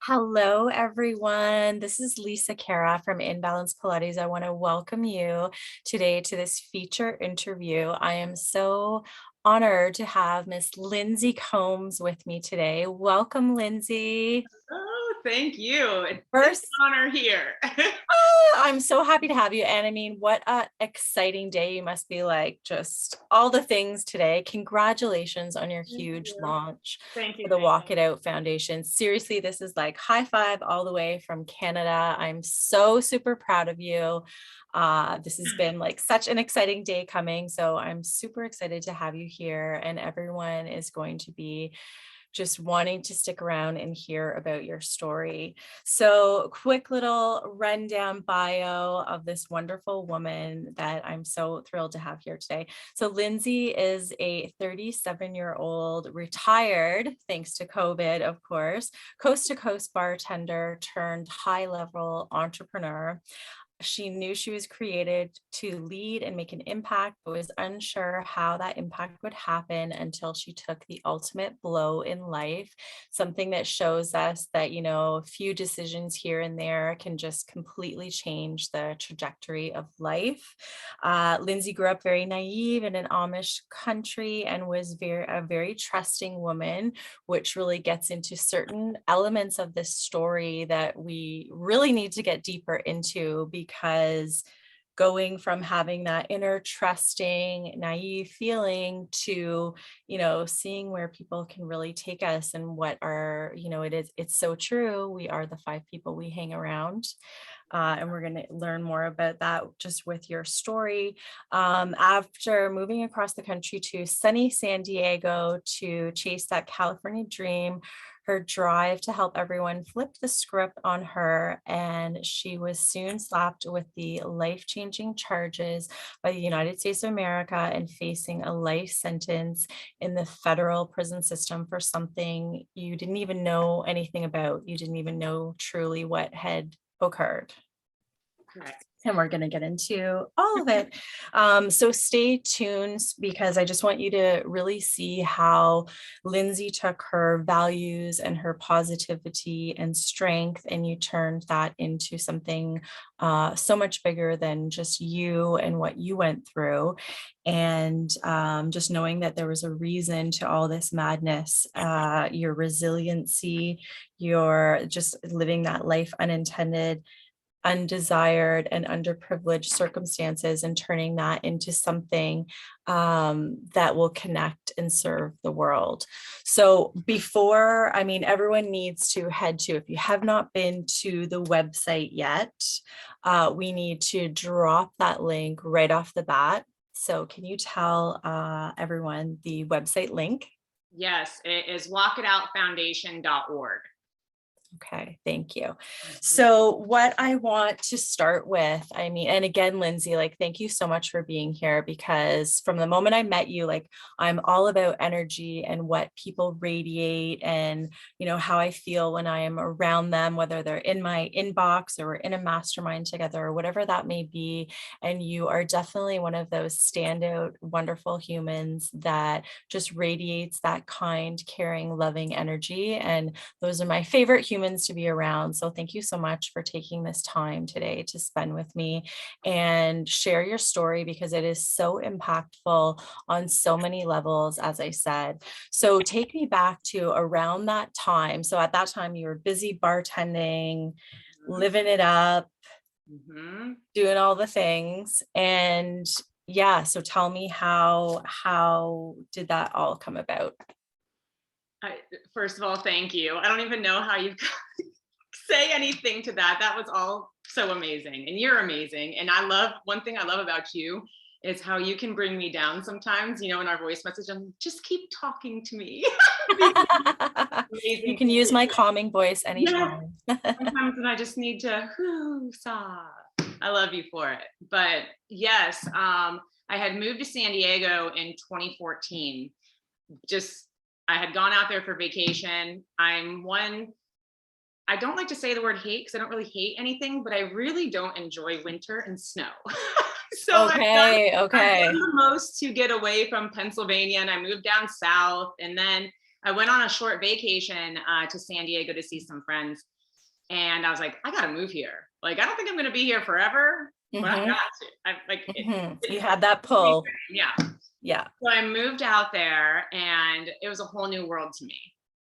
Hello, everyone. This is Lisa Cara from Inbalance Pilates. I want to welcome you today to this feature interview. I am so honored to have Miss Lindsay Combs with me today. Welcome, Lindsay. Oh, thank you. It's First, an honor here. I'm so happy to have you. And I mean, what a exciting day you must be like, just all the things today. Congratulations on your Thank huge you. launch Thank for you. the Thank Walk It Out Foundation. Seriously, this is like high five all the way from Canada. I'm so super proud of you. This has been like such an exciting day coming. So I'm super excited to have you here, and everyone is going to be just wanting to stick around and hear about your story. So, quick little rundown bio of this wonderful woman that I'm so thrilled to have here today. So, Lindsay is a 37-year-old retired, thanks to COVID, of course, coast to coast bartender turned high level entrepreneur. She knew she was created to lead and make an impact, but was unsure how that impact would happen until she took the ultimate blow in life. Something that shows us that, a few decisions here and there can just completely change the trajectory of life. Lindsay grew up very naive in an Amish country and was a very trusting woman, which really gets into certain elements of this story that we really need to get deeper into, because going from having that inner trusting naive feeling to seeing where people can really take us, and what are it's so true, we are the five people we hang around. And we're going to learn more about that just with your story. After moving across the country to sunny San Diego to chase that California dream, her drive to help everyone flipped the script on her, and she was soon slapped with the life-changing charges by the United States of America and facing a life sentence in the federal prison system for something you didn't even know anything about. You didn't even know truly what had occurred. Correct. And we're going to get into all of it. So stay tuned, because I just want you to really see how Lindsay took her values and her positivity and strength, and you turned that into something so much bigger than just you and what you went through. And just knowing that there was a reason to all this madness, your resiliency, your just living that life unintended, undesired, and underprivileged circumstances, and turning that into something that will connect and serve the world. So everyone needs to head to, if you have not been to the website yet, we need to drop that link right off the bat. So can you tell everyone the website link? Yes, it is walkitoutfoundation.org. Okay, thank you. Mhm. So what I want to start with, and again, Lindsay, like, thank you so much for being here, because from the moment I met you, like, I'm all about energy and what people radiate, and, how I feel when I am around them, whether they're in my inbox or we're in a mastermind together or whatever that may be. And you are definitely one of those standout, wonderful humans that just radiates that kind, caring, loving energy. And those are my favorite humans to be around. So thank you so much for taking this time today to spend with me and share your story, because it is so impactful on so many levels, as I said. So take me back to around that time. So at that time, you were busy bartending, living it up, Mhm. doing all the things. And yeah, so tell me, how did that all come about? I, First of all, thank you. I don't even know how you say anything to that. That was all so amazing. And you're amazing. And one thing I love about you is how you can bring me down sometimes, in our voice message. I'm just keep talking to me. You Amazing. can use my calming voice Yes. anytime. Sometimes when I just need to sob. I love you for it. But yes, I had moved to San Diego in 2014. Just I had gone out there for vacation. I don't like to say the word hate because I don't really hate anything, but I really don't enjoy winter and snow. So Okay, I've done okay. the most to get away from Pennsylvania, and I moved down south, and then I went on a short vacation to San Diego to see some friends. And I was like, I gotta move here. Like, I don't think I'm gonna be here forever, but I got to. I like You had that pull. yeah. Yeah. So I moved out there and it was a whole new world to me.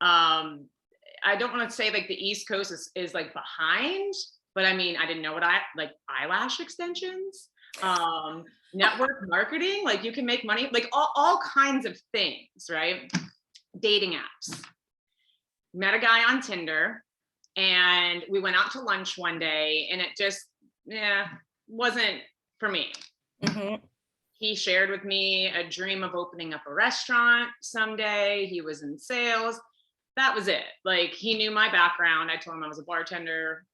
I don't want to say like the East Coast is like behind, but I mean, I didn't know what I like eyelash extensions, network marketing, like you can make money, like all kinds of things, right? Dating apps. Met a guy on Tinder and we went out to lunch one day and it just, wasn't for me. He shared with me a dream of opening up a restaurant someday. He was in sales. That was it. Like he knew my background. I told him I was a bartender,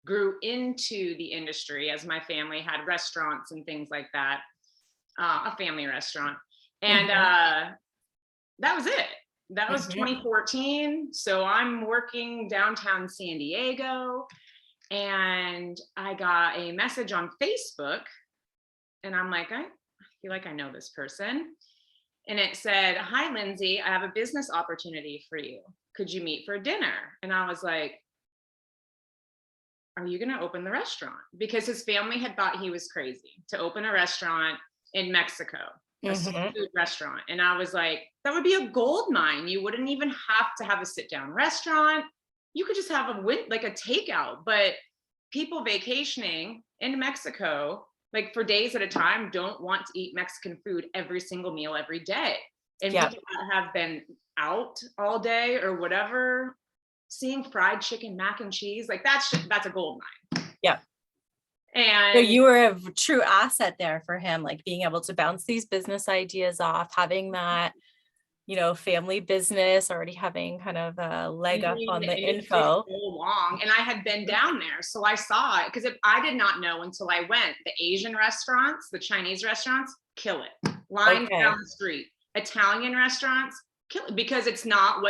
grew into the industry as my family had restaurants and things like that, a family restaurant. And that was it. That was 2014. So I'm working downtown San Diego and I got a message on Facebook and I'm like, I feel like I know this person. And it said, hi, Lindsay, I have a business opportunity for you. Could you meet for dinner? And I was like, are you going to open the restaurant? Because his family had thought he was crazy to open a restaurant in Mexico, a seafood restaurant. And I was like, that would be a gold mine. You wouldn't even have to have a sit down restaurant. You could just have like a takeout, but people vacationing in Mexico, like for days at a time, don't want to eat Mexican food every single meal every day. And people that have been out all day or whatever, seeing fried chicken, mac and cheese, like that's a gold mine. Yeah. And so you were a true asset there for him, like being able to bounce these business ideas off, having that, family business, already having kind of a leg up on the info. So long, and I had been down there, so I saw it because I did not know until I went. The Asian restaurants, the Chinese restaurants, kill it. Lines down the street. Italian restaurants, kill it because it's not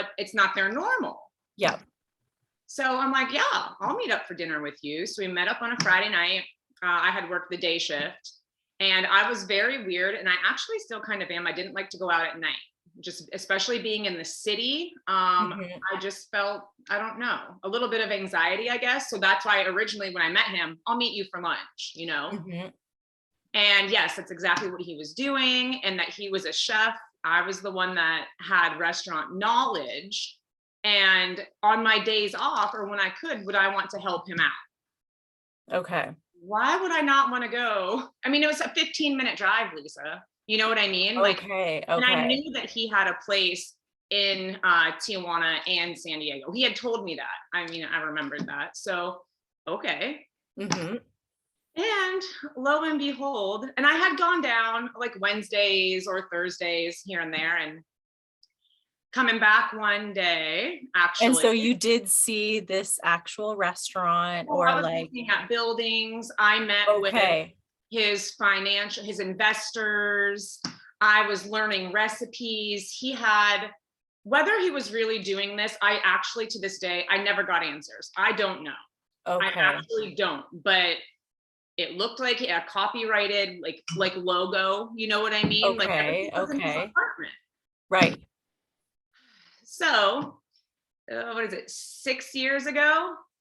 their normal. Yeah. So I'm like, yeah, I'll meet up for dinner with you. So we met up on a Friday night. I had worked the day shift, and I was very weird, and I actually still kind of am. I didn't like to go out at night. Just especially being in the city, I just felt, I don't know, a little bit of anxiety, I guess. So that's why originally when I met him, I'll meet you for lunch, And yes, that's exactly what he was doing. And that he was a chef. I was the one that had restaurant knowledge. And on my days off or when I could, would I want to help him out? Okay. Why would I not want to go? I mean, it was a 15-minute drive, Lisa. You know what I mean? Okay. And I knew that he had a place in Tijuana and San Diego. He had told me that. I mean, I remembered that. So, okay. And lo and behold, and I had gone down like Wednesdays or Thursdays here and there and coming back one day, actually. And so you did see this actual restaurant or I was looking at buildings. I met with his investors. I was learning recipes. He had, whether he was really doing this, I actually, to this day, I never got answers. I don't know. I actually don't, but it looked like a copyrighted, like logo, you know what I mean? Okay. Like in his apartment. Right. So, what is it?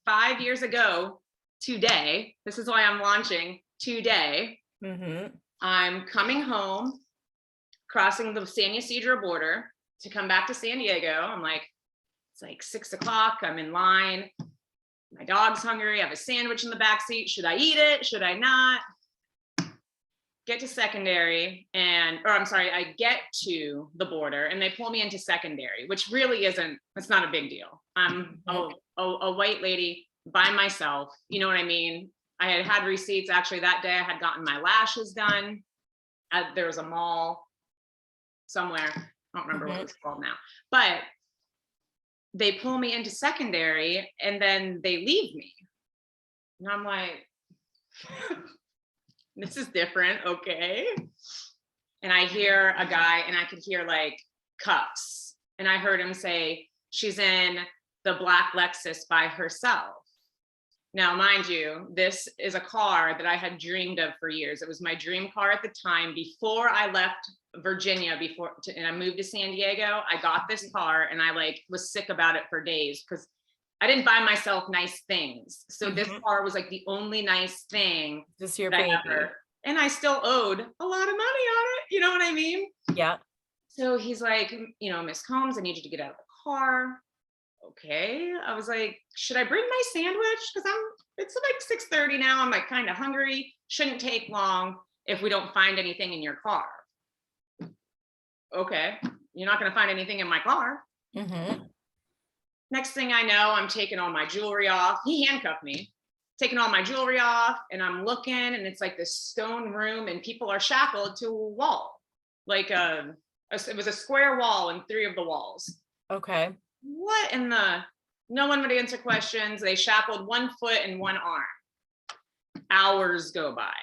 5 years ago today, this is why I'm launching today. I'm coming home, crossing the San Ysidro border to come back to San Diego. I'm like, it's like 6 o'clock. I'm in line. My dog's hungry. I have a sandwich in the back seat. Should I eat it? Should I not? Get to secondary I get to the border and they pull me into secondary, which really it's not a big deal. I'm a white lady by myself. You know what I mean? I had receipts. Actually, that day I had gotten my lashes done. There was a mall somewhere. I don't remember what it's called now, but they pull me into secondary and then they leave me. And I'm like, this is different. Okay. And I hear a guy and I could hear like cuffs. And I heard him say, she's in the black Lexus by herself. Now, mind you, this is a car that I had dreamed of for years. It was my dream car at the time before I left Virginia and I moved to San Diego. I got this car and I was sick about it for days because I didn't buy myself nice things. So this Mhm. car was like the only nice thing This is your that I baby. ever, and I still owed a lot of money on it. You know what I mean? Yeah. So he's like, Miss Combs, I need you to get out of the car. Okay. I was like, should I bring my sandwich? Because it's like 6:30 now. I'm like kind of hungry. Shouldn't take long if we don't find anything in your car. Okay. You're not going to find anything in my car. Mhm. Next thing I know, I'm taking all my jewelry off. He handcuffed me, taking all my jewelry off, and I'm looking, and it's like this stone room, and people are shackled to a wall, like it was a square wall, and 3 of the walls. Okay. What in the? No one would answer questions. They shackled 1 foot and 1 arm. Hours go by.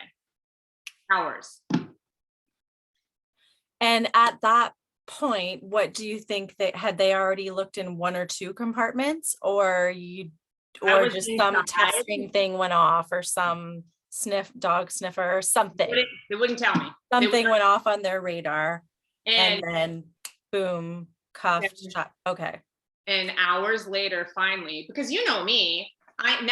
Hours. And at that point, what do you think that had they already looked in 1 or 2 compartments, or I or was just some inside. testing thing went off, or some dog sniffer or something? They wouldn't tell me. Something went off on their radar, and And then boom, cuffed, shot. Okay. and hours later, finally, because you know me, I'm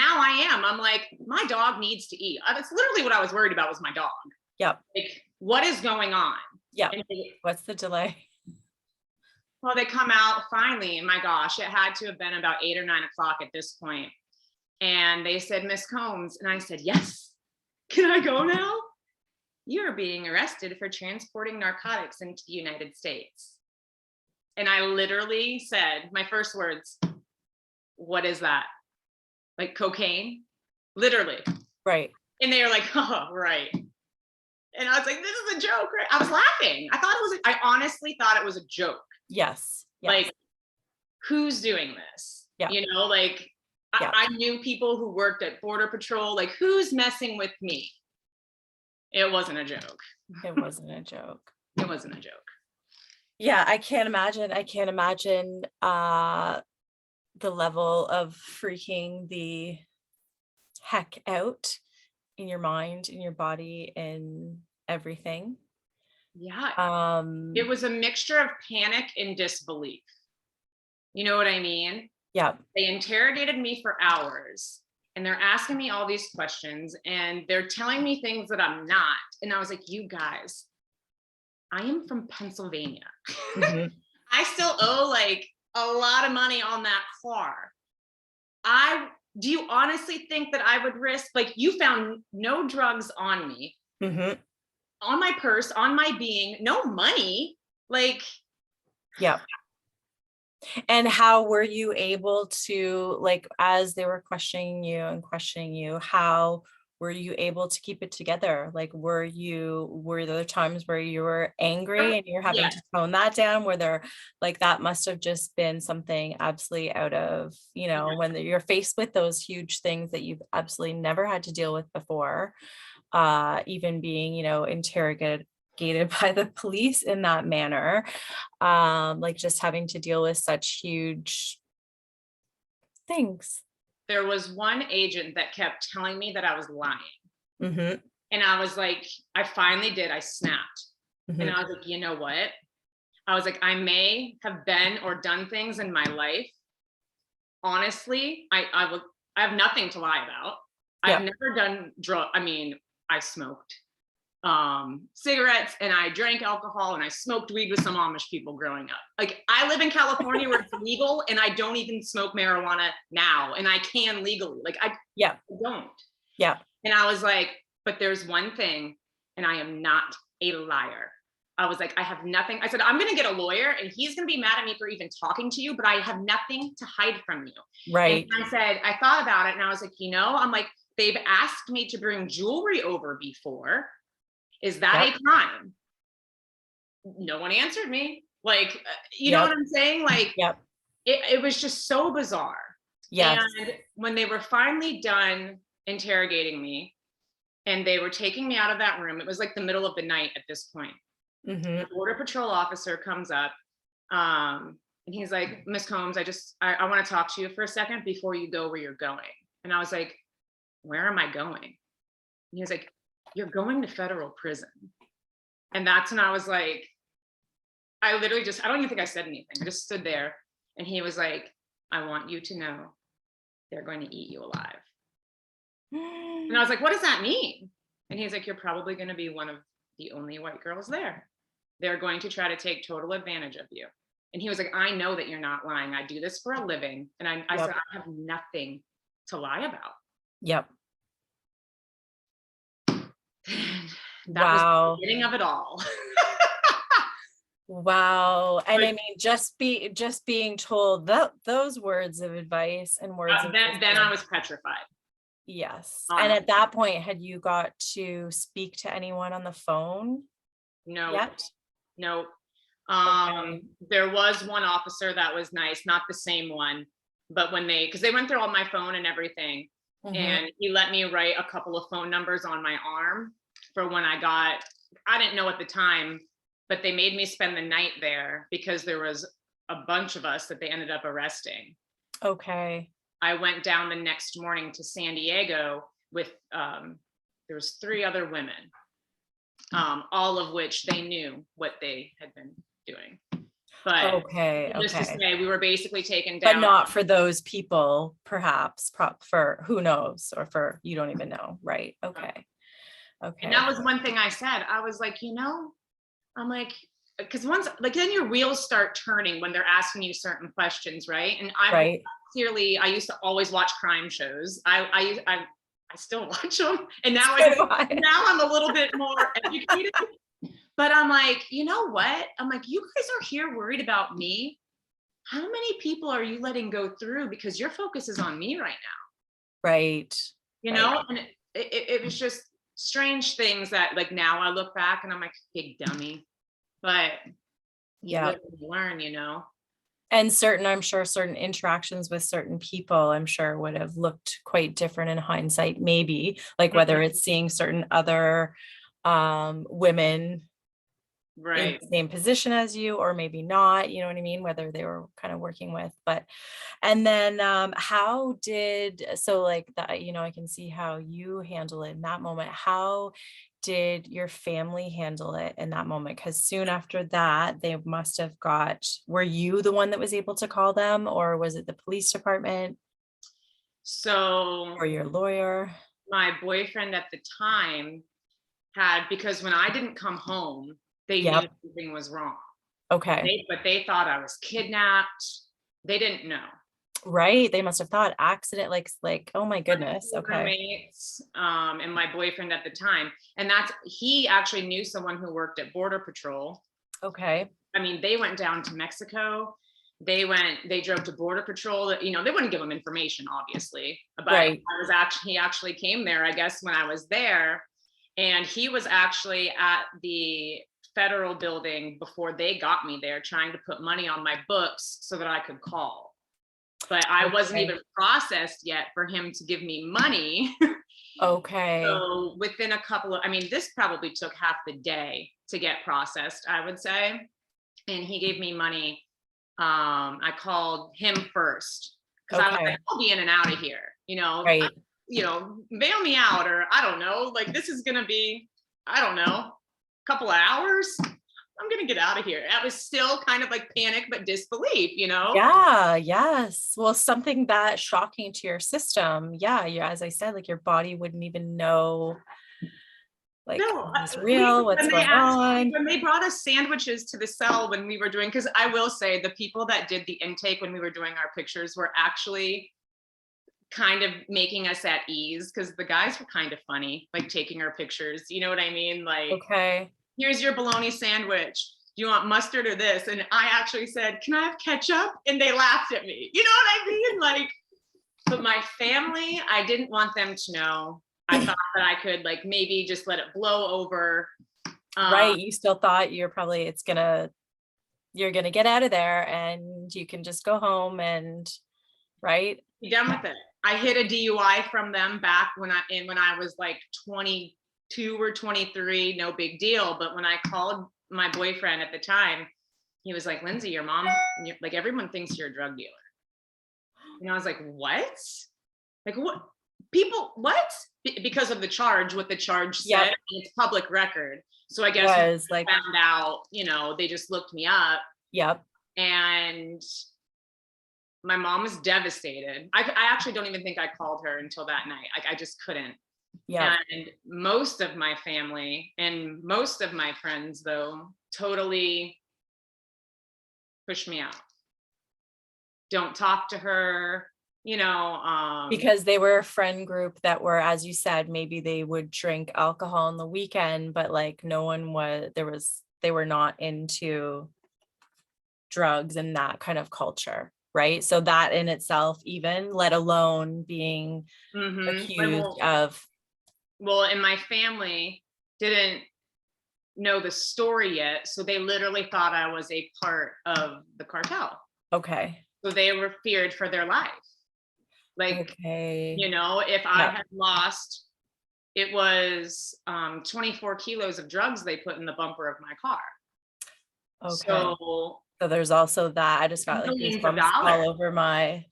like, my dog needs to eat. That's literally what I was worried about, was my dog. Yep. Like, what is going on? Yep. And What's the delay? well, they come out finally, and my gosh, it had to have been about 8 or 9 o'clock at this point. And they said, Miss Combs, and I said, yes. Can I go now? You are being arrested for transporting narcotics into the United States. And I literally said, my first words, what is that? Like cocaine? Literally. Right. And they were like, oh, right. And I was like, this is a joke, right? I was laughing. I honestly thought it was a joke. Yes. Yes. Like, who's doing this? Yeah. Like, Yeah. I knew people who worked at Border Patrol. Like, who's messing with me? It wasn't a joke. It wasn't a joke. It wasn't a joke. Yeah, I can't imagine. The level of freaking the heck out in your mind, in your body, in everything. Yeah. It was a mixture of panic and disbelief. You know what I mean? Yeah. They interrogated me for hours, and they're asking me all these questions, and they're telling me things that I'm not. And I was like, you guys, I am from Pennsylvania. Mhm. I still owe like a lot of money on that car. Do you honestly think that I would risk, like, you found no drugs on me, Mhm. on my purse, on my being, no money, like. Yeah. And how were you able to, like, as they were questioning you, how were you able to keep it together? Like, were there times where you were angry and you're having Yeah. to tone that down? Were there, like, that must have just been something absolutely out of, when you're faced with those huge things that you've absolutely never had to deal with before, even being, interrogated by the police in that manner, like just having to deal with such huge things. There was one agent that kept telling me that I was lying. Mm-hmm. And I was like, I finally did. I snapped. Mm-hmm. And I was like, you know what? I was like, I may have been or done things in my life. Honestly, I have nothing to lie about. Yeah. I've never done I smoked cigarettes, and I drank alcohol, and I smoked weed with some Amish people growing up. Like, I live in California where it's legal, and I don't even smoke marijuana now, and I can legally. Like, I don't. Yeah. And I was like, but there's one thing, and I am not a liar. I was like, I have nothing. I said, I'm going to get a lawyer, and he's going to be mad at me for even talking to you, but I have nothing to hide from you. Right. And I said, I thought about it, and I was like, I'm like, they've asked me to bring jewelry over before. Is that a crime? No one answered me. Like, you know what I'm saying? Like, it was just so bizarre. Yes. And when they were finally done interrogating me, and they were taking me out of that room, it was like the middle of the night at this point. Mm-hmm. The Border Patrol officer comes up, and he's like, Miss Combs, I want to talk to you for a second before you go where you're going. And I was like, where am I going? And he was like, you're going to federal prison. And that's when I was like, I don't even think I said anything. I just stood there, and he was like, I want you to know they're going to eat you alive. And I was like, what does that mean? And he's like, you're probably going to be one of the only white girls there. They're going to try to take total advantage of you. And he was like, I know that you're not lying. I do this for a living. And I Yep. said, I have nothing to lie about. Yep. That was the Wow. beginning of it all. Wow. And I Like, mean, just being told that those words of advice and words of then I wisdom. was petrified. Yes. And Honestly. at that point, had you got to speak to anyone on the phone No, yet? no. Okay. There was one officer that was nice, not the same one, but because they went through all my phone and everything, Mhm. and he let me write a couple of phone numbers on my arm for when I didn't know at the time, but they made me spend the night there because there was a bunch of us that they ended up arresting. Okay. I went down the next morning to San Diego with, there was 3 other women, all of which they knew what they had been doing. But Okay. just to Okay. say, we were basically taken But down. not for those people, perhaps, for who knows, or for you don't even know. Right. Okay. And Okay. that was one thing I said. I was like, I'm like, because once, like, then your wheels start turning when they're asking you certain questions, right? And Right. I used to always watch crime shows. I still watch them, and now So do I. now I'm a little bit more educated. But I'm like, you know what? I'm like, you guys are here worried about me. How many people are you letting go through because your focus is on me right now? Right. Right. And it was just strange things that, like, now I look back and I'm like, big dummy. But you Yeah. live and you learn. And I'm sure certain interactions with certain people, I'm sure would have looked quite different in hindsight, maybe, like whether it's seeing certain other women in Right. the same position as you, or maybe not, you know what I mean? Whether they were kind of working with, and then how did, so like that, I can see how you handle it in that moment. How did your family handle it in that moment? Because soon after that, they must have were you the one that was able to call them, or was it the police department So or your lawyer? my boyfriend at the time because when I didn't come home, they knew Yep. something was wrong. Okay. But they thought I was kidnapped. They didn't know. Right. They must have thought accident, like, oh my goodness. Okay. Roommates, and my boyfriend at the time. And he actually knew someone who worked at Border Patrol. Okay. I mean, they went down to Mexico. They drove to Border Patrol. They wouldn't give them information, obviously. But Right. he actually came there, I guess, when I was there. And he was actually at the federal building before they got me there, trying to put money on my books so that I could call. But I wasn't even processed yet for him to give me money. Okay. So within this probably took half the day to get processed, I would say. And he gave me money. I called him first because I was like, I'll be in and out of here, Right. bail me out, or I don't know, like, this is going to be, I don't know, a couple of hours. I'm going to get out of here. I was still kind of like panic, but disbelief, Yeah. Yes. Well, something that shocking to your system. Yeah. As I said, like your body wouldn't even know, like, No, is this real? What's going on? when they brought us sandwiches to the cell when we were doing, because I will say the people that did the intake when we were doing our pictures were actually kind of making us at ease, because the guys were kind of funny, like taking our pictures. You know what I mean? Like, Okay. here's your bologna sandwich. Do you want mustard or this? And I actually said, can I have ketchup? And they laughed at me. You know what I mean? Like, but my family, I didn't want them to know. I thought that I could, like, maybe just let it blow over. Right. You still thought you're gonna get out of there and you can just go home and right. Be done with it. I hit a DUI from them back when I was like 22 or 23, no big deal. But when I called my boyfriend at the time, he was like, Lindsay, your mom, like, everyone thinks you're a drug dealer. And I was like, what? Like, what? People, what? Because of the charge, what the charge said. Yep. And it's public record. So I guess Was like, found out, they just looked me up. yep. And my mom was devastated. I actually don't even think I called her until that night. I just couldn't. Yeah. And most of my family and most of my friends, though, totally pushed me out. Don't talk to her, you know. Because they were a friend group that were, as you said, maybe they would drink alcohol on the weekend, but like no one was, they were not into drugs and that kind of culture, right? So that in itself, even let alone being accused of. Well, and my family didn't know the story yet, so they literally thought I was a part of the cartel. Okay. So they were feared for their life. Like, Okay. you know, if I Yeah. had lost, it was 24 kilos of drugs they put in the bumper of my car. Okay. So So there's also that. I just got like millions of goosebumps all dollars. over my I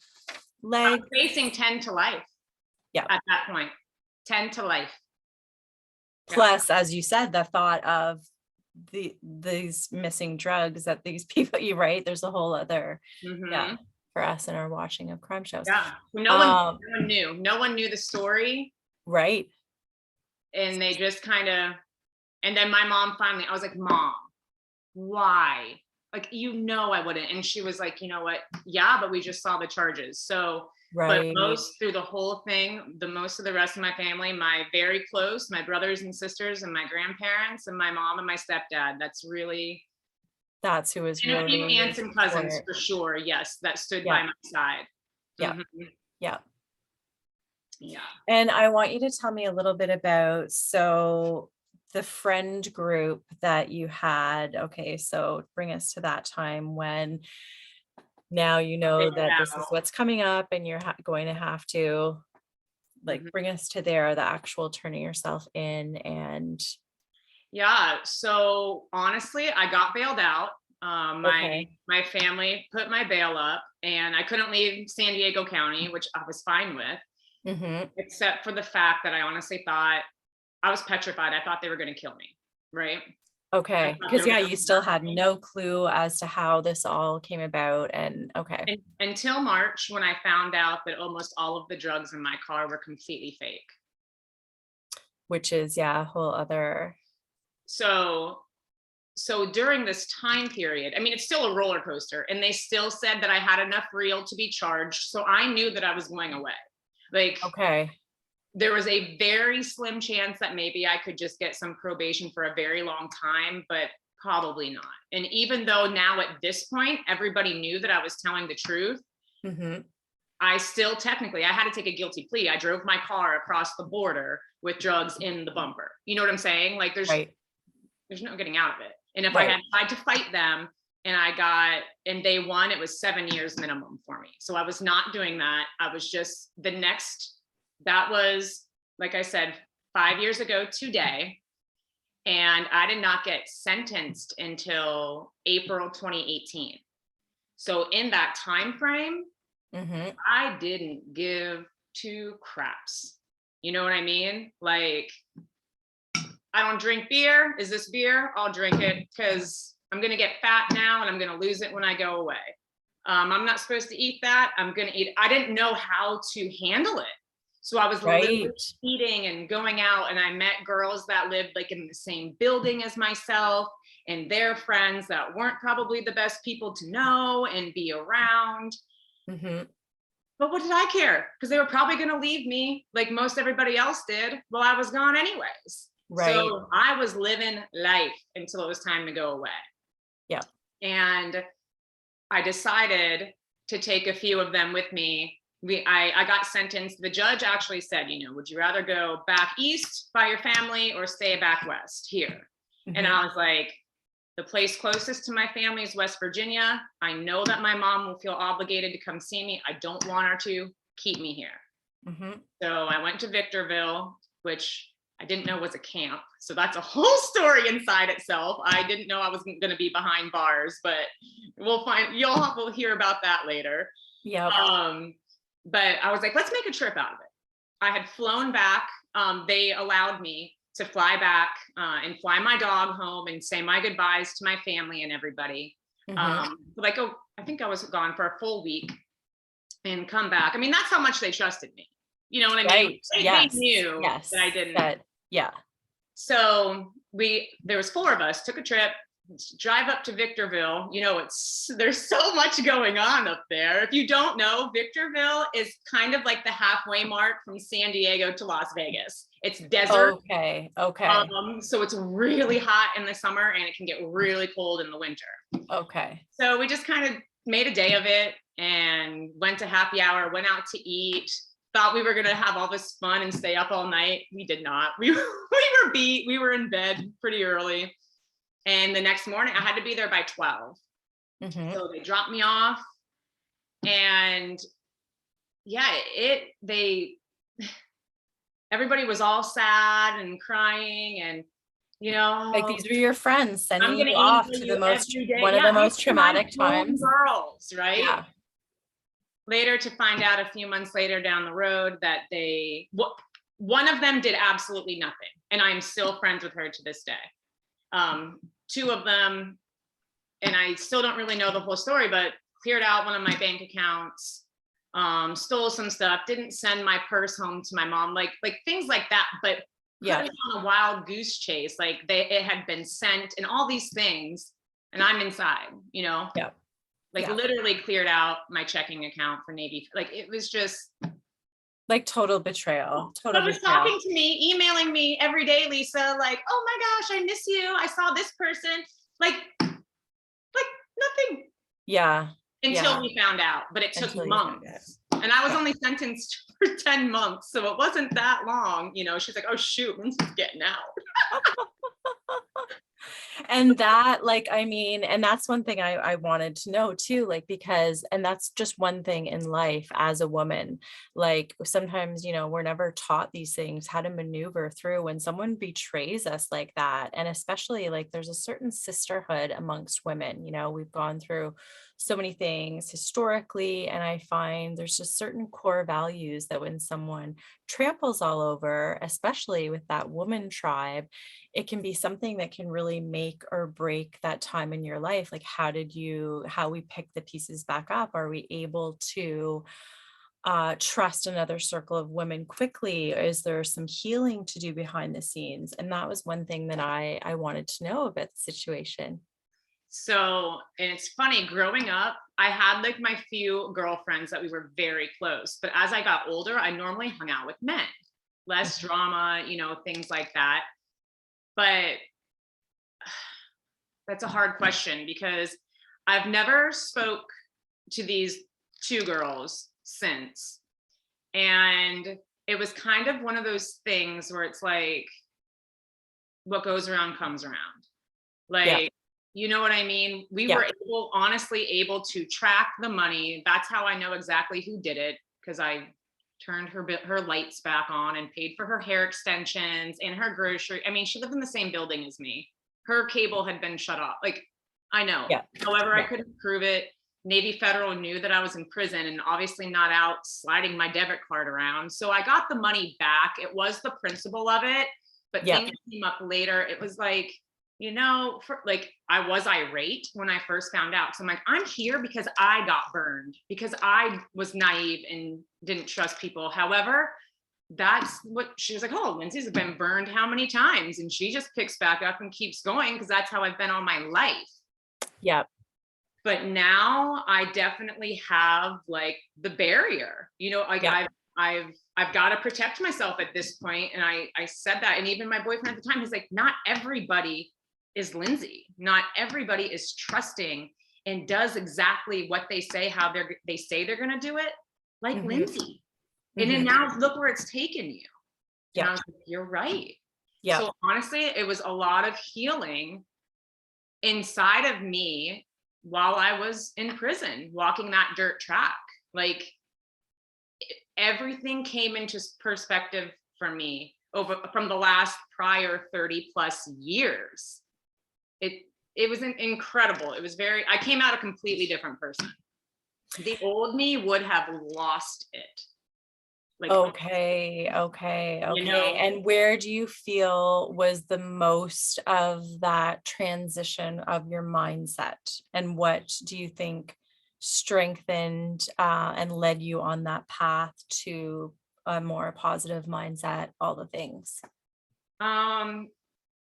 leg. was facing 10 to life. Yeah. At that point, 10 to life. Plus, as you said, the thought of these missing drugs that these people, you right, there's a whole other, yeah, for us in our watching of crime shows. Yeah. No one knew. No one knew the story. Right. And they just kind of, and then my mom finally, I was like, Mom, why? Like, you know, I wouldn't. And she was like, you know what? Yeah, but we just saw the charges. So, but Right. most through the whole thing, the most of the rest of my family, my very close, my brothers and sisters and my grandparents and my mom and my stepdad, that's who was and a few really aunts and cousins support. for sure. Yes, that stood by Yeah. my side. Yeah. Mhm. Yeah. Yeah. And I want you to tell me a little bit about, so the friend group that you had. Okay, so bring us to that time when now you know that this is what's coming up and you're going to have to like bring us to there, the actual turning yourself in. And Yeah. So honestly, I got bailed out. My family put my bail up, and I couldn't leave San Diego County, which I was fine with, except for the fact that I honestly thought I was petrified. I thought they were going to kill me. Right. Okay, because yeah, you still had no clue as to how this all came about. And okay. Until March, when I found out that almost all of the drugs in my car were completely fake. Which is, yeah, a whole other. So during this time period, I mean, it's still a roller coaster, and they still said that I had enough real to be charged. So I knew that I was going away. Like, Okay. there was a very slim chance that maybe I could just get some probation for a very long time, but probably not. And even though now at this point, everybody knew that I was telling the truth, I still technically, I had to take a guilty plea. I drove my car across the border with drugs in the bumper. You know what I'm saying? Like, there's no getting out of it. And if I had tried to fight them and they won, it was 7 years minimum for me. So I was not doing that. I was just that was, like I said, 5 years ago today. And I did not get sentenced until April 2018. So in that time frame, I didn't give two craps. You know what I mean? Like, I don't drink beer. Is this beer? I'll drink it because I'm going to get fat now and I'm going to lose it when I go away. I'm not supposed to eat that. I'm going to eat. I didn't know how to handle it. So I was literally eating and going out, and I met girls that lived like in the same building as myself and their friends that weren't probably the best people to know and be around. But what did I care? Because they were probably going to leave me like most everybody else did while I was gone anyways. So I was living life until it was time to go away. Yeah. And I decided to take a few of them with me. I got sentenced. The judge actually said, would you rather go back east by your family or stay back west here? And I was like, the place closest to my family is West Virginia. I know that my mom will feel obligated to come see me. I don't want her to. Keep me here. So I went to Victorville, which I didn't know was a camp. So that's a whole story inside itself. I didn't know I was going to be behind bars, but we'll hear about that later. Yeah. But I was like, let's make a trip out of it. I had flown back. They allowed me to fly back and fly my dog home and say my goodbyes to my family and everybody. I think I was gone for a full week. and come back. I mean, that's how much they trusted me. You know what I mean? Right. They Yes. knew Yes. that I didn't. That, yeah. So there was 4 of us, took a trip, drive up to Victorville. You know, there's so much going on up there. If you don't know, Victorville is kind of like the halfway mark from San Diego to Las Vegas. It's desert. Okay. Okay. So it's really hot in the summer and it can get really cold in the winter. Okay. So we just kind of made a day of it and went to happy hour, went out to eat, thought we were going to have all this fun and stay up all night. We did not. We were beat. We were in bed pretty early. And the next morning I had to be there by 12. Mm-hmm. So they dropped me off and yeah, everybody was all sad and crying and, you know, Like these were your friends I'm sending going you to off email to you the most, every day. one of the most traumatic my own times. girls, right? Yeah. Later to find out a few months later down the road that one of them did absolutely nothing. And I'm still friends with her to this day. 2 of them, and I still don't really know the whole story, but cleared out one of my bank accounts, stole some stuff, didn't send my purse home to my mom, like things like that, but put me on a wild goose chase. Like it had been sent and all these things, and I'm inside, you know? Yeah. Literally cleared out my checking account for Navy. Like it was just like total betrayal. But was talking to me, emailing me every day, Lisa, like, oh my gosh, I miss you. I saw this person. Like nothing. Yeah. Until we found out, but it took months. And I was only sentenced for 10 months. So it wasn't that long. You know, she's like, oh shoot, Lindsay's getting out. And that, like, I mean, and that's one thing I wanted to know too, like, because, and that's just one thing in life as a woman, like sometimes, you know, we're never taught these things, how to maneuver through when someone betrays us like that. And especially like there's a certain sisterhood amongst women, you know, we've gone through so many things historically, and I find there's just certain core values that when someone tramples all over, especially with that woman tribe, it can be something that can really make or break that time in your life. Like, how we pick the pieces back up? Are we able to trust another circle of women quickly? Is there some healing to do behind the scenes? And that was one thing that I wanted to know about the situation. So, and it's funny, growing up, I had like my few girlfriends that we were very close, but as I got older, I normally hung out with men, less drama, you know, things like that. But that's a hard question because I've never spoke to these 2 girls since. And it was kind of one of those things where it's like, what goes around comes around. Like, you know what I mean? We were honestly able to track the money. That's how I know exactly who did it, because I turned her lights back on and paid for her hair extensions and her grocery. I mean, she lived in the same building as me. Her cable had been shut off. Like, I know. Yeah. However, I couldn't prove it. Navy Federal knew that I was in prison and obviously not out sliding my debit card around. So I got the money back. It was the principle of it, but things came up later. It was like, you know, I was irate when I first found out. So I'm like, I'm here because I got burned, because I was naive and didn't trust people. However, that's what she was like, oh, Lindsay's been burned how many times? And she just picks back up and keeps going because that's how I've been all my life. Yeah. But now I definitely have like the barrier, you know, like I've got to protect myself at this point. And I said that. And even my boyfriend at the time, he's like, not everybody is Lindsay. Not everybody is trusting and does exactly what they say, how they say they're going to do it, like Lindsay. And then now look where it's taken you. And I was like, you're right. Yeah. So honestly, it was a lot of healing inside of me while I was in prison, walking that dirt track. Like everything came into perspective for me from the last prior 30 plus years. It was incredible. It was I came out a completely different person. The old me would have lost it. Like, okay. You know? And where do you feel was the most of that transition of your mindset? And what do you think strengthened and led you on that path to a more positive mindset, all the things? Um,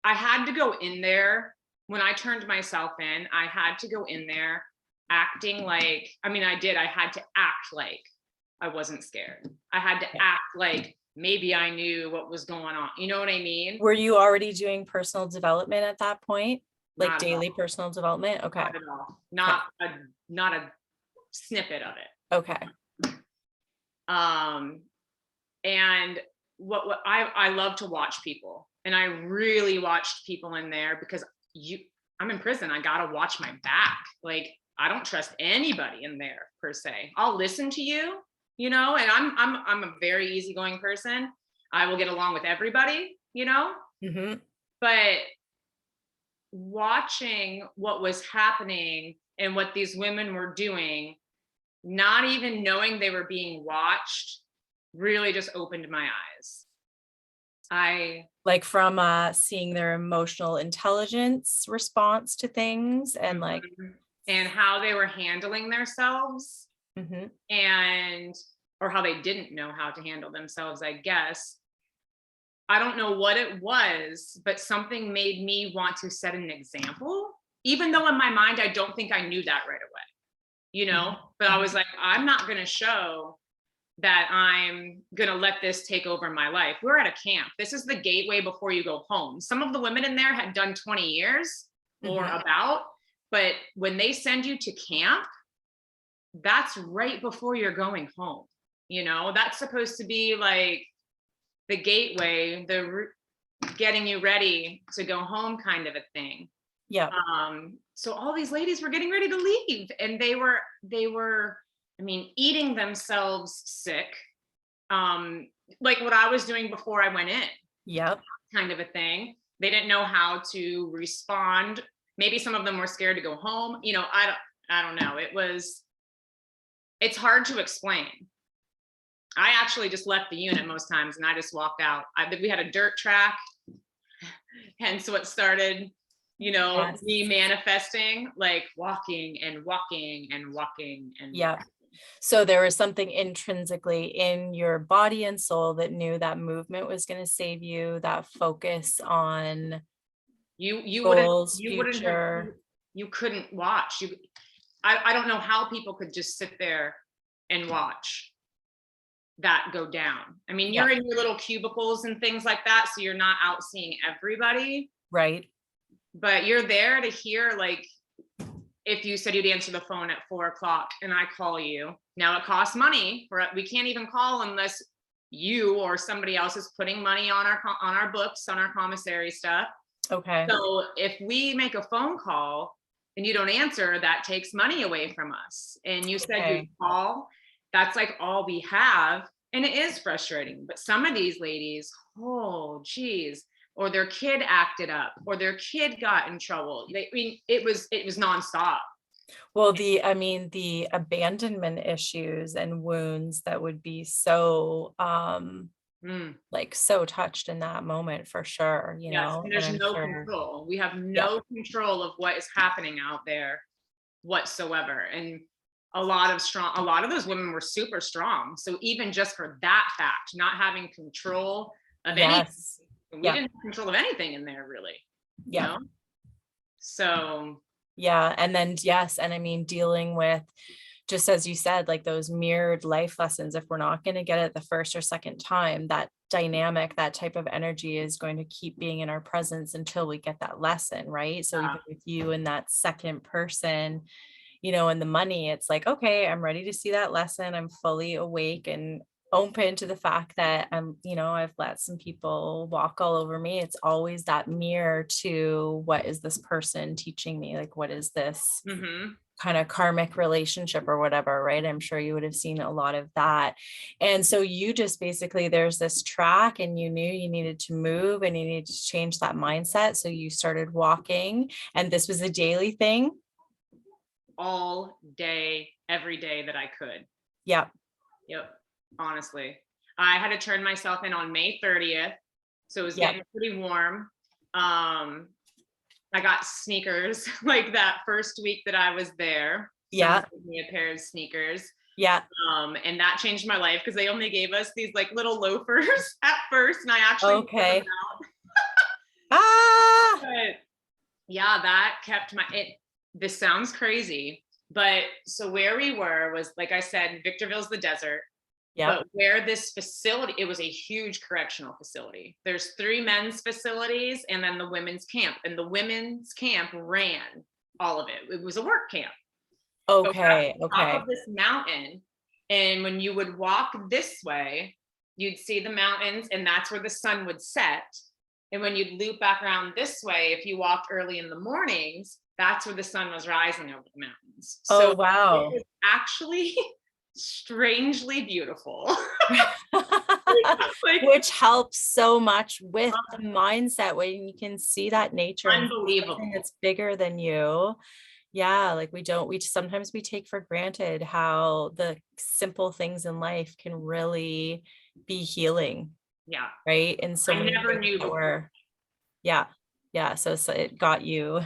I had to go in there when I turned myself in. I had to go in there acting like, I mean, I had to act like I wasn't scared. I had to Yeah. act like maybe I knew what was going on. You know what I mean? Were you already doing personal development at that point? Like Not at daily all. personal development? Okay. Not at all. Okay. Not a snippet of it. Okay. Um, and what I love to watch people, and I really watched people in there because I'm in prison. I gotta watch my back. Like, I don't trust anybody in there per se. I'll listen to you, and I'm a very easygoing person. I will get along with everybody, Hmm. but watching what was happening and what these women were doing, not even knowing they were being watched, really just opened my eyes. I Like from seeing their emotional intelligence response to things and like, Mhm. And how they were handling themselves, mhm, and or how they didn't know how to handle themselves, I guess. I don't know what it was, but something made me want to set an example, even though in my mind I don't think I knew that right away, mhm, but I was mhm. like, I'm not going to show that I'm going to let this take over my life. We're at a camp. This is the gateway before you go home. Some of the women in there had done 20 years or Mhm. about, but when they send you to camp, that's right before you're going home. That's supposed to be like the gateway, getting you ready to go home kind of a thing. Yep. So all these ladies were getting ready to leave, and they were, I mean, eating themselves sick, um, like what I was doing before I went in, Yep. kind of a thing. They didn't know how to respond. Maybe some of them were scared to go home. I don't know. It's hard to explain. I actually just left the unit most times and I just walked out. We had a dirt track, hence what started, Yes. me manifesting, like walking and walking and walking and Yep. So there was something intrinsically in your body and soul that knew that movement was going to save you, that focus on you wouldn't goals, you wouldn't have future. you couldn't watch. I don't know how people could just sit there and watch that go down. I mean, Yeah. you're in your little cubicles and things like that, so you're not out seeing everybody, Right. but you're there to hear, like, if you said you'd answer the phone at 4 o'clock and I call you, now it costs money. We can't even call unless you or somebody else is putting money on our books, on our commissary stuff. Okay. So if we make a phone call and you don't answer, that takes money away from us. And you said you'd Okay. call, that's like all we have. And it is frustrating. But some of these ladies, oh, geez, or their kid acted up, or their kid got in trouble. I mean, it was nonstop. Well, I mean, the abandonment issues and wounds that would be so, Mm, like so touched in that moment for sure, yes, and and there's I'm no sure, control. We have yeah, no control of what is happening out there whatsoever. And a lot of those women were super strong. So even just for that fact, not having control of any, yes, we yeah, didn't have control of anything in there really, you yeah, know? So yeah, and then, yes, and I mean, dealing with, just as you said, like those mirrored life lessons, if we're not gonna get it the first or second time, that dynamic, that type of energy is going to keep being in our presence until we get that lesson, right? So even with you and that second person, and the money, it's like, okay, I'm ready to see that lesson. I'm fully awake and open to the fact that I've let some people walk all over me. It's always that mirror to what is this person teaching me? Like, what is this mhm. kind of karmic relationship or whatever, right? I'm sure you would have seen a lot of that. And so you just basically, there's this track and you knew you needed to move and you needed to change that mindset. So you started walking, and this was a daily thing. All day, every day that I could. Yeah. Yep. Honestly, I had to turn myself in on May 30th. So it was Yeah. getting pretty warm. I got sneakers like that first week that I was there. Yeah. someone gave me a pair of sneakers. Yeah. And that changed my life because they only gave us these like little loafers at first, and I actually wore them Okay. out. Ah, But yeah, that kept this sounds crazy, but so where we were was, like I said, Victorville's the desert. yep. But where this facility, it was a huge correctional facility. There's 3 men's facilities and then the women's camp. And the women's camp ran all of it. It was a work camp. But we're at Okay. the top Okay. of this mountain. And when you would walk this way, you'd see the mountains, and that's where the sun would set. And when you'd loop back around this way, if you walked early in the mornings, that's where the sun was rising over the mountains. So Oh, it wow. was actually strangely beautiful. Like, Which helps so much with the mindset when you can see that nature and something unbelievable. that's bigger than you. Yeah, like we sometimes we take for granted how the simple things in life can really be healing, Yeah. right? In so I many never ways knew that before. were, yeah. Yeah, so it got you,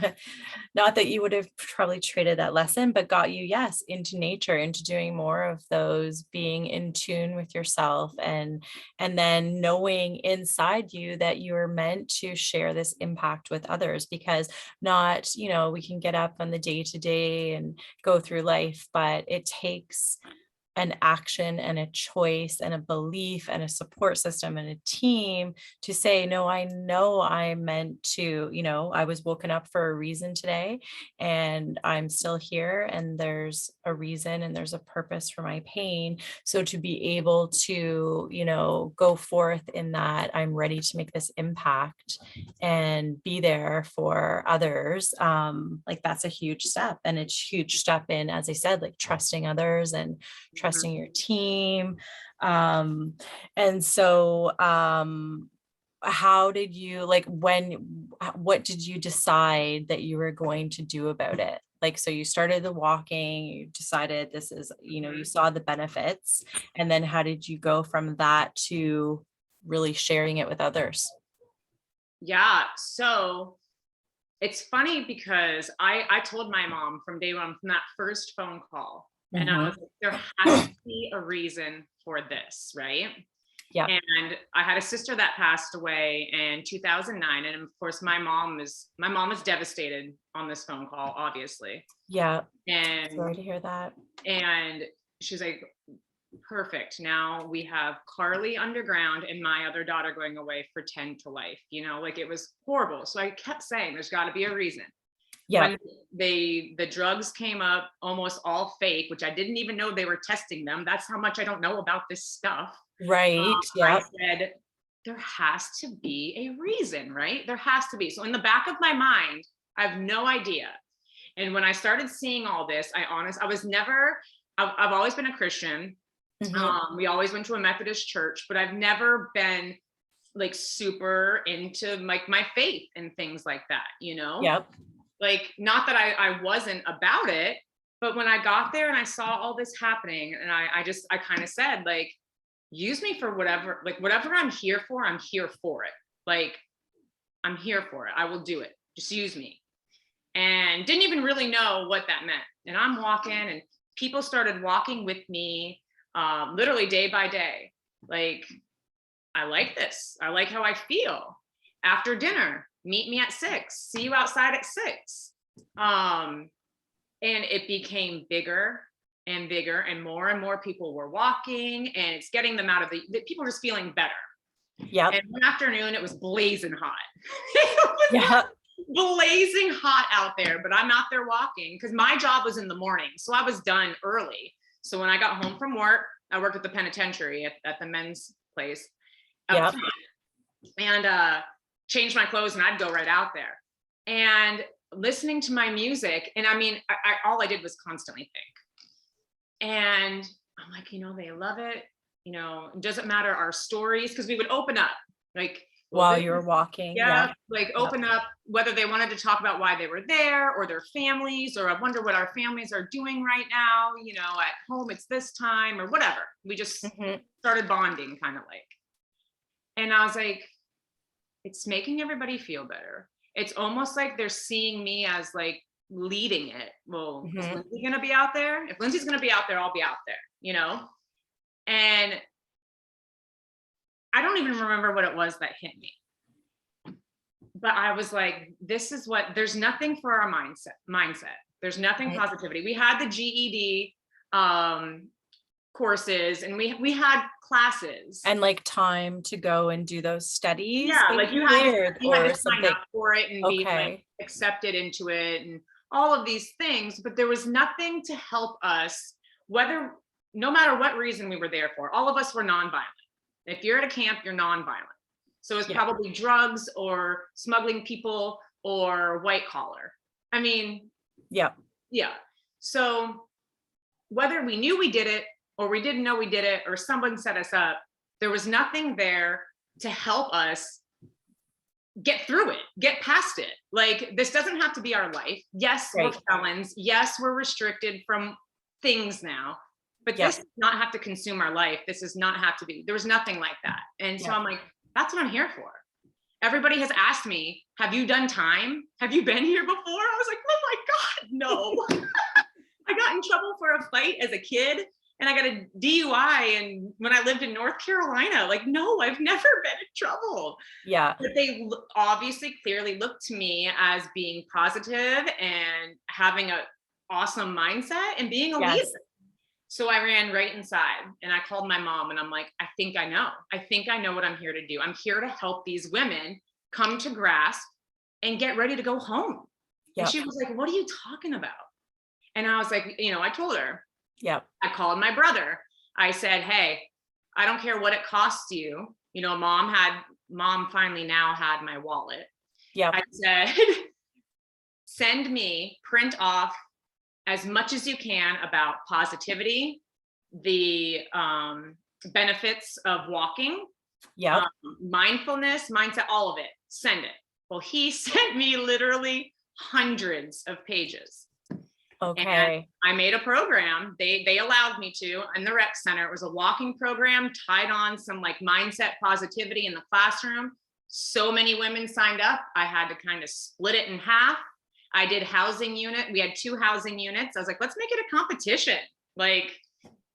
not that you would have probably traded that lesson, but got you, yes, into nature, into doing more of those, being in tune with yourself, and then knowing inside you that you are meant to share this impact with others, because not, we can get up on the day to day and go through life, but it takes an action and a choice and a belief and a support system and a team to say, no, I know I'm meant to, I was woken up for a reason today and I'm still here, and there's a reason and there's a purpose for my pain. So to be able to, go forth in that, I'm ready to make this impact and be there for others. Like that's a huge step, and it's a huge step in, as I said, like trusting others and Mhm. trusting your team. And so how did you, like, what did you decide that you were going to do about it? Like, so you started the walking, you decided this is, you Mhm. saw the benefits, and then how did you go from that to really sharing it with others? Yeah. So it's funny because I told my mom from day one, from that first phone call, and I Hmm. was like, there has to be a reason for this, right? Yeah. And I had a sister that passed away in 2009, and of course my mom is devastated on this phone call, obviously. Yeah. And Sorry to hear that. and she's like, perfect. Now we have Carly underground and my other daughter going away for 10 to life. Like it was horrible. So I kept saying there's got to be a reason. Yeah. When the drugs came up, almost all fake, which I didn't even know they were testing them. That's how much I don't know about this stuff. Right. I Yeah. said, there has to be a reason, right? There has to be. So in the back of my mind, I have no idea. And when I started seeing all this, I've always been a Christian. Hmm. We always went to a Methodist church, but I've never been like super into like my faith and things like that. Yep. Like, not that I wasn't about it, but when I got there and I saw all this happening, and I kind of said, like, use me for whatever, like whatever I'm here for, I'm here for it. Like, I'm here for it. I will do it. Just use me. And didn't even really know what that meant. And I'm walking, and people started walking with me, literally day by day. Like, I like this. I like how I feel. After dinner, meet me at 6. See you outside at 6. Um, and it became bigger and bigger, and more people were walking, and it's getting them out of the people were just feeling better. Yep. And one afternoon, it was blazing hot. It Yeah. was blazing hot out there, but I'm out there walking because my job was in the morning. So I was done early. So when I got home from work, I worked at the penitentiary at the men's place out Yep. front, and change my clothes, and I'd go right out there and listening to my music. And I mean, all I did was constantly think. And I'm like, they love it. It doesn't matter our stories, because we would open up like, well, While this you were is, walking. Yeah. yeah, like Yep. open up whether they wanted to talk about why they were there or their families, or I wonder what our families are doing right now, at home, it's this time or whatever. We just Hmm. started bonding, kind of like. And I was like, it's making everybody feel better. It's almost like they're seeing me as like leading it. Well, is Mhm. Lindsay going to be out there? If Lindsay's going to be out there, I'll be out there, you know? And I don't even remember what it was that hit me. But I was like, this is what, there's nothing for our mindset. There's nothing Right. positivity. We had the GED courses, and we had classes. And like time to go and do those studies, Yeah, like maybe you had or to sign something. up for it and be like Okay. accepted into it and all of these things, but there was nothing to help us, whether, no matter what reason we were there for. All of us were nonviolent. If you're at a camp, you're nonviolent. So it's Yeah. probably drugs or smuggling people or white collar. I mean, Yeah. yeah. So whether we knew we did it or we didn't know we did it or someone set us up, there was nothing there to help us get through it, get past it. Like, this doesn't have to be our life. Yes, we're Right. felons. Yes, we're restricted from things now, but Yeah. this does not have to consume our life. This does not have to be, there was nothing like that. And so Yeah. I'm like, that's what I'm here for. Everybody has asked me, have you done time? Have you been here before? I was like, oh my God, no. I got in trouble for a fight as a kid, and I got a DUI and when I lived in North Carolina. Like, no, I've never been in trouble. Yeah. But they obviously clearly looked to me as being positive and having a awesome mindset and being a leader. Yes. So I ran right inside and I called my mom and I'm like, I think I know. I think I know what I'm here to do. I'm here to help these women come to grasp and get ready to go home. And Yep. she was like, what are you talking about? And I was like, I told her. Yep. I called my brother. I said, hey, I don't care what it costs you. Mom finally now had my wallet. Yep. I said, send me, print off as much as you can about positivity, the benefits of walking, Yep. mindfulness, mindset, all of it. Send it. Well, he sent me literally hundreds of pages. Okay. And I made a program. They allowed me to in the rec center. It was a walking program tied on some like mindset positivity in the classroom. So many women signed up. I had to kind of split it in half. I did housing unit. We had 2 housing units. I was like, let's make it a competition. Like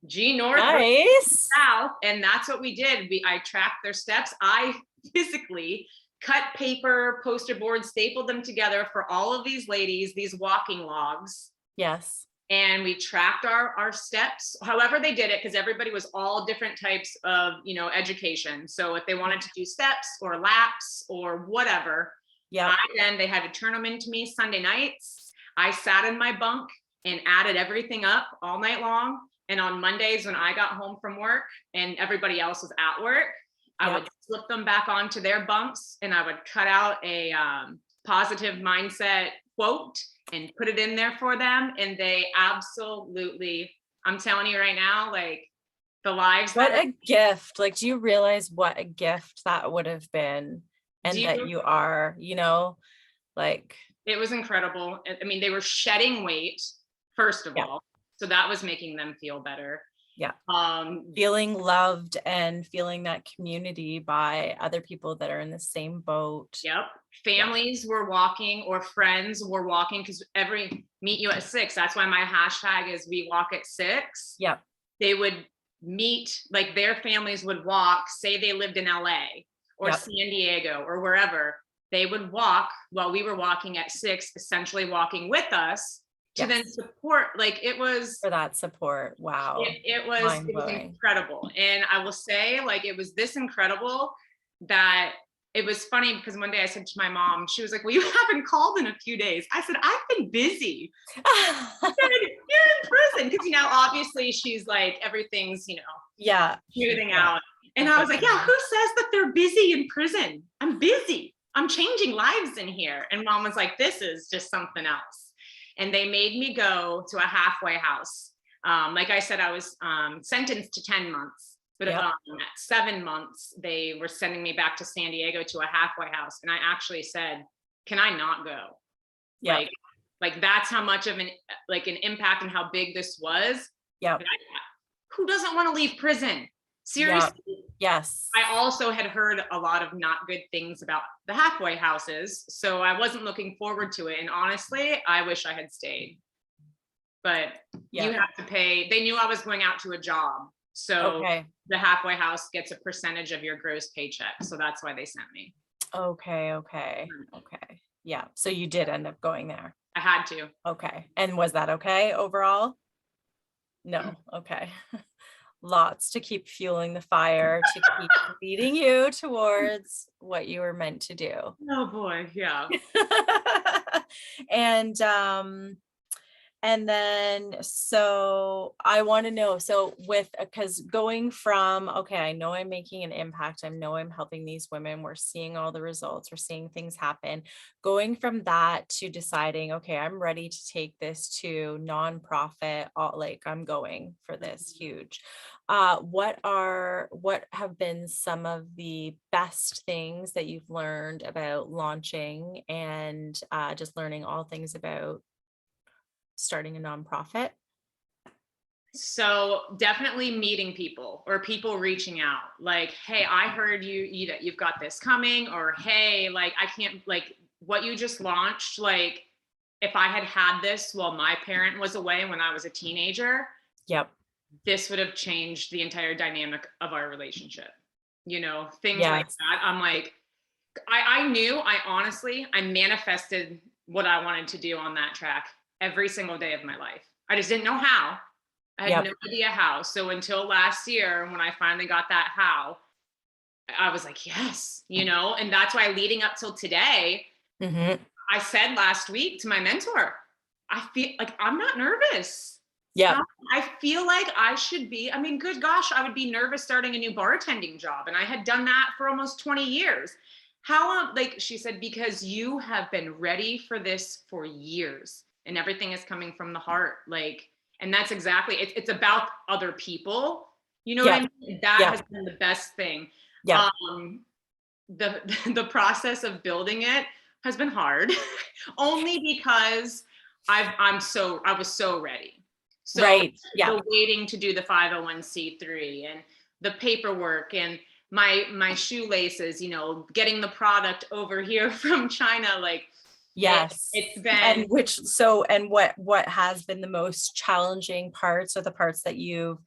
G North Nice. South. And that's what we did. I tracked their steps. I physically cut paper, poster boards, stapled them together for all of these ladies, these walking logs. Yes. And we tracked our steps, however they did it, because everybody was all different types of, education. So if they wanted to do steps or laps or whatever, Yeah. then they had to turn them into me Sunday nights. I sat in my bunk and added everything up all night long. And on Mondays when I got home from work and everybody else was at work, I would slip them back onto their bunks and I would cut out a positive mindset quote and put it in there for them. And they absolutely, I'm telling you right now, like the lives. What a gift. Like, do you realize what a gift that would have been? And that you are, like. It was incredible. I mean, they were shedding weight, first of all. So that was making them feel better. Yeah. Feeling loved and feeling that community by other people that are in the same boat. Yep. Families were walking or friends were walking because meet you at 6. That's why my hashtag is we walk at 6. Yep. They would meet, like their families would walk, say they lived in LA or San Diego or wherever. They would walk while we were walking at 6, essentially walking with us to then support. Like it was for that support. Wow. It was incredible. And I will say, like, it was this incredible that it was funny because one day I said to my mom, she was like, well, you haven't called in a few days. I said, I've been busy. Said, you're in prison. Because, obviously she's like, everything's, smoothing out. And I was like, yeah, who says that they're busy in prison? I'm busy. I'm changing lives in here. And mom was like, this is just something else. And they made me go to a halfway house. Like I said, I was sentenced to 10 months, but at 7 months, they were sending me back to San Diego to a halfway house. And I actually said, can I not go? Yeah. Like that's how much of an impact and how big this was. Yeah. Who doesn't want to leave prison? Seriously, Yes. I also had heard a lot of not good things about the halfway houses, so I wasn't looking forward to it. And honestly, I wish I had stayed. But you Yeah. have to pay. They knew I was going out to a job, so Okay. the halfway house gets a percentage of your gross paycheck. So that's why they sent me. Okay. Okay. Okay. Yeah. So you did end up going there. I had to. Okay. And was that okay overall? No. Okay. Lots to keep fueling the fire, to keep leading you towards what you were meant to do. Oh boy, yeah. And and then, so I want to know, so with, because going from, okay, I know I'm making an impact, I know I'm helping these women, we're seeing all the results, we're seeing things happen, going from that to deciding, okay, I'm ready to take this to nonprofit, like I'm going for this huge. What have been some of the best things that you've learned about launching and just learning all things about starting a nonprofit? So definitely meeting people or people reaching out like, hey, I heard you've got this coming, or hey, like I can't, like what you just launched, like if I had had this while my parent was away when I was a teenager, Yep. this would have changed the entire dynamic of our relationship. Things like Yes. that. I'm like, I honestly, I manifested what I wanted to do on that track every single day of my life. I just didn't know how. I had Yep. no idea how. So until last year, when I finally got that how, I was like, yes, and that's why leading up till today, Mm-hmm. I said last week to my mentor, I feel like I'm not nervous. Yep. I feel like I should be. I mean, good gosh, I would be nervous starting a new bartending job. And I had done that for almost 20 years. How, like she said, because you have been ready for this for years and everything is coming from the heart. Like, and that's exactly, it's about other people. You know what Yep. I mean? That Yep. has been the best thing. Yep. The the process of building it has been hard only because I was so ready. So Right. Yeah. the waiting to do the 501c3 and the paperwork and my shoelaces, getting the product over here from China, like Yes. it's And been what has been the most challenging parts, or the parts that you've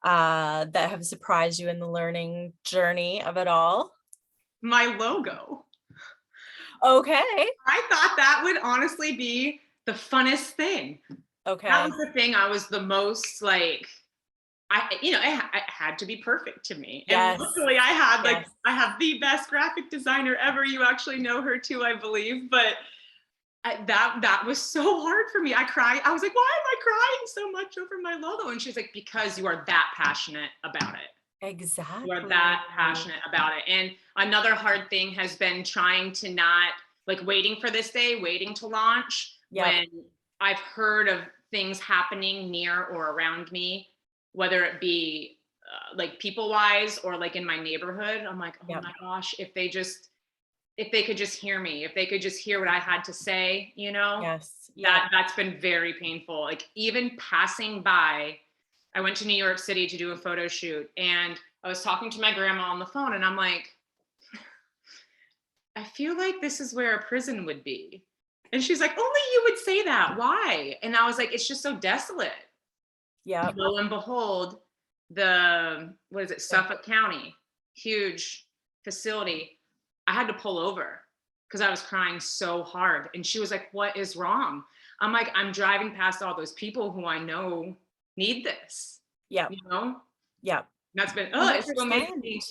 that have surprised you in the learning journey of it all? my logo. Okay. I thought that would honestly be the funnest thing. That Okay. was the thing I was the most like, it had to be perfect to me. And Yes. luckily Yes. I have the best graphic designer ever. You actually know her too, I believe. But that was so hard for me. I cried. I was like, why am I crying so much over my logo? And she's like, because you are that passionate about it. You are Exactly. that passionate about it. And another hard thing has been trying to not, like, waiting for this day, waiting to launch, Yep. when I've heard of things happening near or around me, whether it be like people wise or like in my neighborhood. I'm like, oh Yep. my gosh, if they could just hear me, if they could just hear what I had to say, Yes. Yeah. that's been very painful. Like even passing by, I went to New York City to do a photo shoot and I was talking to my grandma on the phone and I'm like, I feel like this is where a prison would be. And she's like, only you would say that. Why? And I was like, it's just so desolate. Yep. Lo and behold, what is it, Suffolk County, huge facility. I had to pull over because I was crying so hard. And she was like, what is wrong? I'm like, I'm driving past all those people who I know need this, Yep. you know? Yep. That's been, it's so 100%. amazing.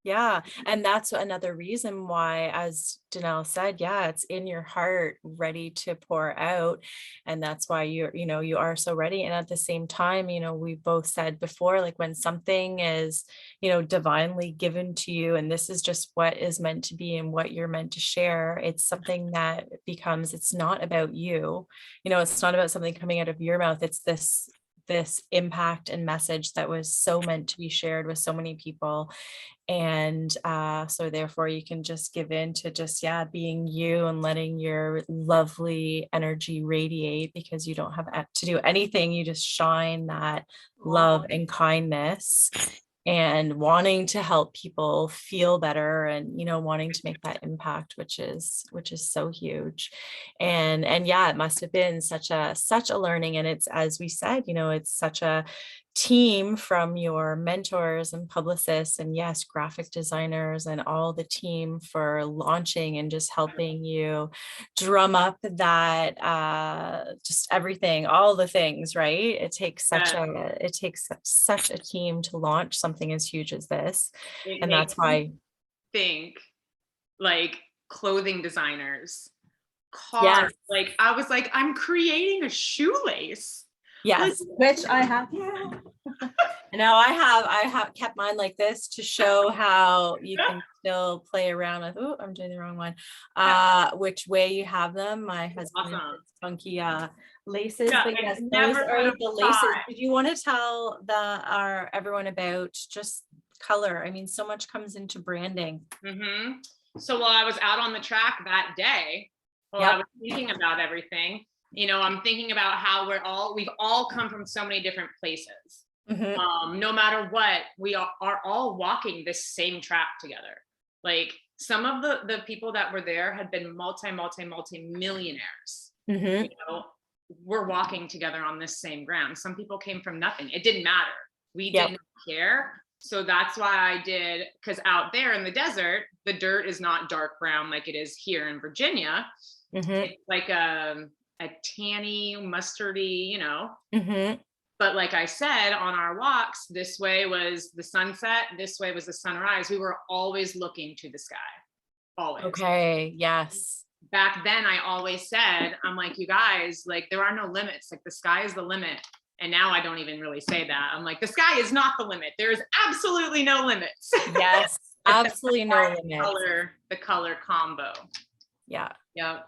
Yeah. And that's another reason why, as Danelle said, yeah, it's in your heart, ready to pour out. And that's why you are so ready. And at the same time, we both said before, like when something is, divinely given to you, and this is just what is meant to be and what you're meant to share, it's something that becomes, it's not about you, it's not about something coming out of your mouth. It's this impact and message that was so meant to be shared with so many people. And so therefore you can just give in to just, yeah, being you and letting your lovely energy radiate, because you don't have to do anything. You just shine that love and kindness. and wanting to help people feel better and, wanting to make that impact, which is so huge. And yeah, it must have been such a learning. And it's, as we said, it's such a team from your mentors and publicists and, yes, graphic designers and all the team for launching and just helping you drum up that, just everything, all the things, right? Yeah, It takes such a team to launch something as huge as this. it And makes that's me why, think like clothing designers, cars. yes, Like I was like, I'm creating a shoelace. Like, yes, which I have. Yeah. And now I have kept mine like this to show how you can still play around with. Oh, I'm doing the wrong one. Which way you have them. My husband has awesome. funky laces, Yeah, but I yes, those never would are have the laces. thought. Did you want to tell everyone about just color? I mean, so much comes into branding. So while I was out on the track that day, while I Yep. was thinking about everything, I'm thinking about how we've all come from so many different places. Hmm. No matter what, we are all walking this same track together. Like some of the people that were there had been multi millionaires. Hmm. You know, we're walking together on this same ground. Some people came from nothing. It didn't matter. We Yep. didn't care. So that's why I did, because out there in the desert, the dirt is not dark brown like it is here in Virginia. Hmm. It's like a tanny, mustardy, Hmm. but like I said, on our walks, this way was the sunset, this way was the sunrise. We were always looking to the sky, always. Okay. Yes. Back then, I always said, I'm like, you guys, like, there are no limits. Like, the sky is the limit. And now I don't even really say that. I'm like, the sky is not the limit. There is absolutely no limits. Yes. But that's Absolutely no why limits. the color combo. Yeah. Yep,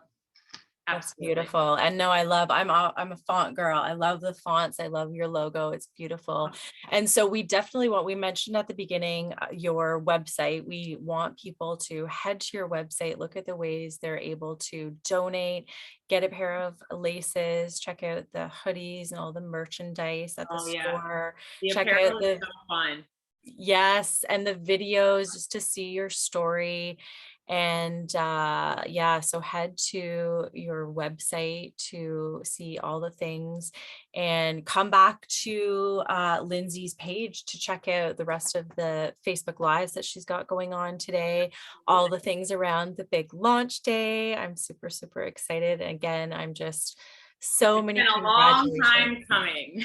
That's absolutely. beautiful. And no, I'm a font girl. I love the fonts. I love your logo. It's beautiful. And so we definitely want, we mentioned at the beginning, your website. We want people to head to your website, look at the ways they're able to donate, get a pair of laces, check out the hoodies and all the merchandise at the Oh yeah, store, the check out apparel is the, so fun. yes, and the videos just to see your story. And yeah, so head to your website to see all the things and come back to Lindsay's page to check out the rest of the Facebook Lives that she's got going on today, all the things around the big launch day. I'm super, super excited. Again, I'm just so It's many been a long congratulations. time coming.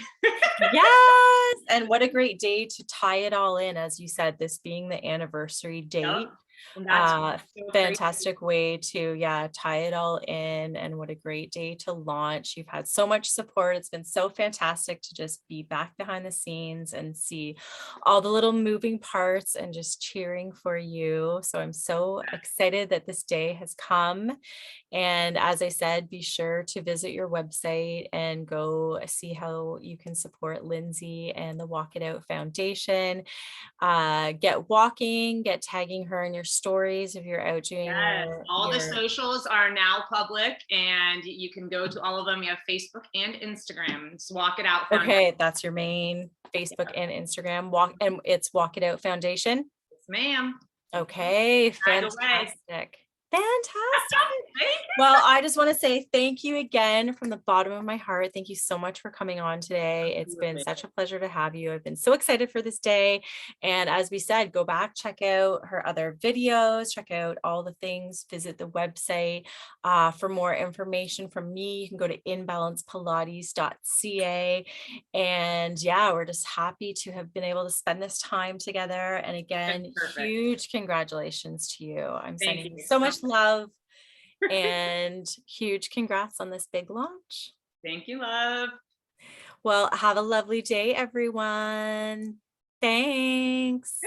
Yes. And what a great day to tie it all in, as you said, this being the anniversary Yep. date. And that's Uh, so crazy. Fantastic way to, yeah, tie it all in. And what a great day to launch. You've had so much support. It's been so fantastic to just be back behind the scenes and see all the little moving parts and just cheering for you. So I'm so excited that this day has come. And as I said, be sure to visit your website and go see how you can support Lindsay and the Walk It Out Foundation. Get walking, get tagging her in your stories if you're out doing Yes, all the your socials are now public and you can go to all of them. You have Facebook and Instagram. It's Walk It Out Foundation. okay, that's your main Facebook and Instagram and it's Walk It Out Foundation. Yes, ma'am. Okay, Tag away. fantastic. Fantastic. Thank Well, I just want to say thank you again from the bottom of my heart. Thank you so much for coming on today. It's been you. such a pleasure to have you. I've been so excited for this day. And as we said, go back, check out her other videos, check out all the things, visit the website. For more information from me, you can go to imbalancepilates.ca. And yeah, we're just happy to have been able to spend this time together. And again, Perfect. huge congratulations to you. I'm Thank sending you you. so much love and huge congrats on this big launch. Thank you, love. Well, have a lovely day, everyone. Thanks.